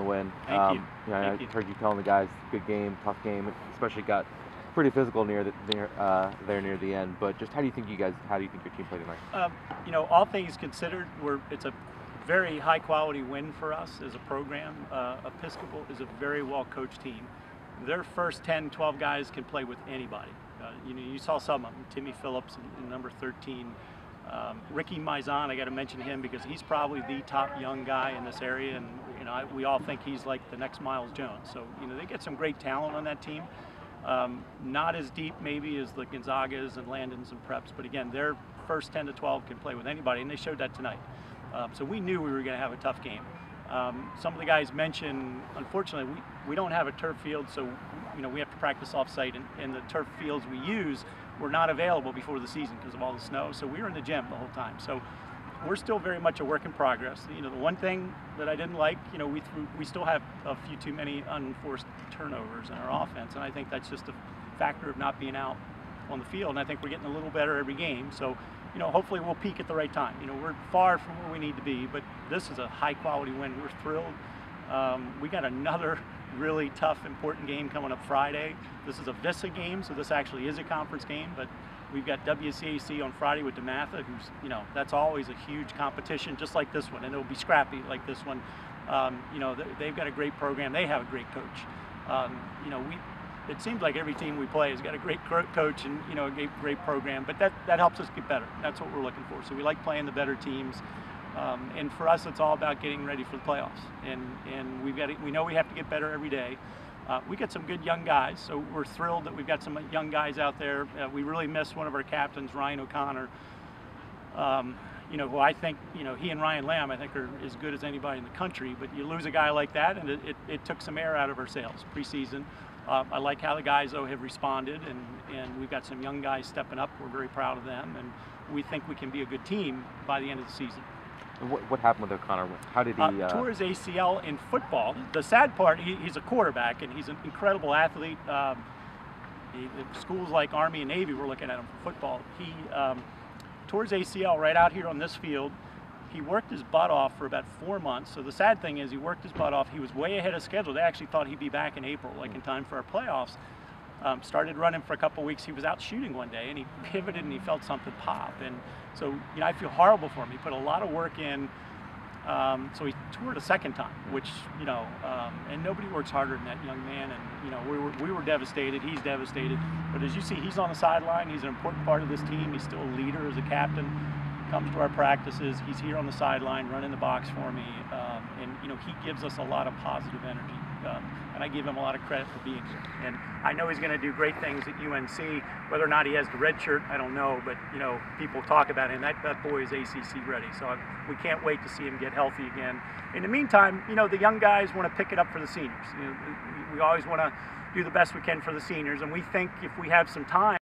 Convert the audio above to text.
the win. Thank you. You know, Thank I you. heard you telling the guys, good game, tough game. Especially got pretty physical near the end. But just how do you think your team played tonight? You know, all things considered, it's a very high quality win for us as a program. Episcopal is a very well coached team. Their first 10, 12 guys can play with anybody. You know, you saw some of them. Timmy Phillips in number 13. Ricky Maizan, I got to mention him because he's probably the top young guy in this area, and you know we all think he's like the next Miles Jones. So you know they get some great talent on that team. Not as deep maybe as the Gonzagas and Landons and Preps, but again, their first 10 to 12 can play with anybody, and they showed that tonight. So we knew we were going to have a tough game. Some of the guys mentioned, unfortunately, we don't have a turf field, so you know we have to practice off-site, and the turf fields we use were not available before the season because of all the snow. So we were in the gym the whole time. So we're still very much a work in progress. You know, the one thing that I didn't like, you know, we still have a few too many unforced turnovers in our offense, and I think that's just a factor of not being out on the field. And I think we're getting a little better every game. So, you know, hopefully we'll peak at the right time. You know, we're far from where we need to be, but this is a high-quality win. We're thrilled. We got another really tough, important game coming up Friday. This is a VISA game, so this actually is a conference game, but we've got WCAC on Friday with DeMatha, who's, you know, that's always a huge competition, just like this one, and it'll be scrappy like this one. You know, they've got a great program. They have a great coach. You know, it seems like every team we play has got a great coach and, you know, a great program, but that helps us get better. That's what we're looking for. So we like playing the better teams. And for us, it's all about getting ready for the playoffs. And we know we have to get better every day. We got some good young guys, so we're thrilled that we've got some young guys out there. We really miss one of our captains, Ryan O'Connor. You know, who I think, you know, he and Ryan Lamb, I think, are as good as anybody in the country. But you lose a guy like that, and it took some air out of our sails preseason. I like how the guys, though, have responded, and we've got some young guys stepping up. We're very proud of them, and we think we can be a good team by the end of the season. And what happened with O'Connor? How did he tore his ACL in football. The sad part, he's a quarterback, and he's an incredible athlete. Schools like Army and Navy were looking at him for football. He tore his ACL right out here on this field. He worked his butt off for about 4 months. So the sad thing is he worked his butt off. He was way ahead of schedule. They actually thought he'd be back in April, like in time for our playoffs. Started running for a couple weeks. He was out shooting one day, and he pivoted, and he felt something pop. And so, you know, I feel horrible for him. He put a lot of work in. So he toured a second time, which, you know, and nobody works harder than that young man. And, you know, we were devastated. He's devastated. But as you see, he's on the sideline. He's an important part of this team. He's still a leader as a captain. Comes to our practices. He's here on the sideline, running the box for me. And, you know, he gives us a lot of positive energy. And I give him a lot of credit for being here. And I know he's going to do great things at UNC. Whether or not he has the red shirt, I don't know. But, you know, people talk about him. That boy is ACC ready. So we can't wait to see him get healthy again. In the meantime, you know, the young guys want to pick it up for the seniors. You know, we always want to do the best we can for the seniors. And we think if we have some time,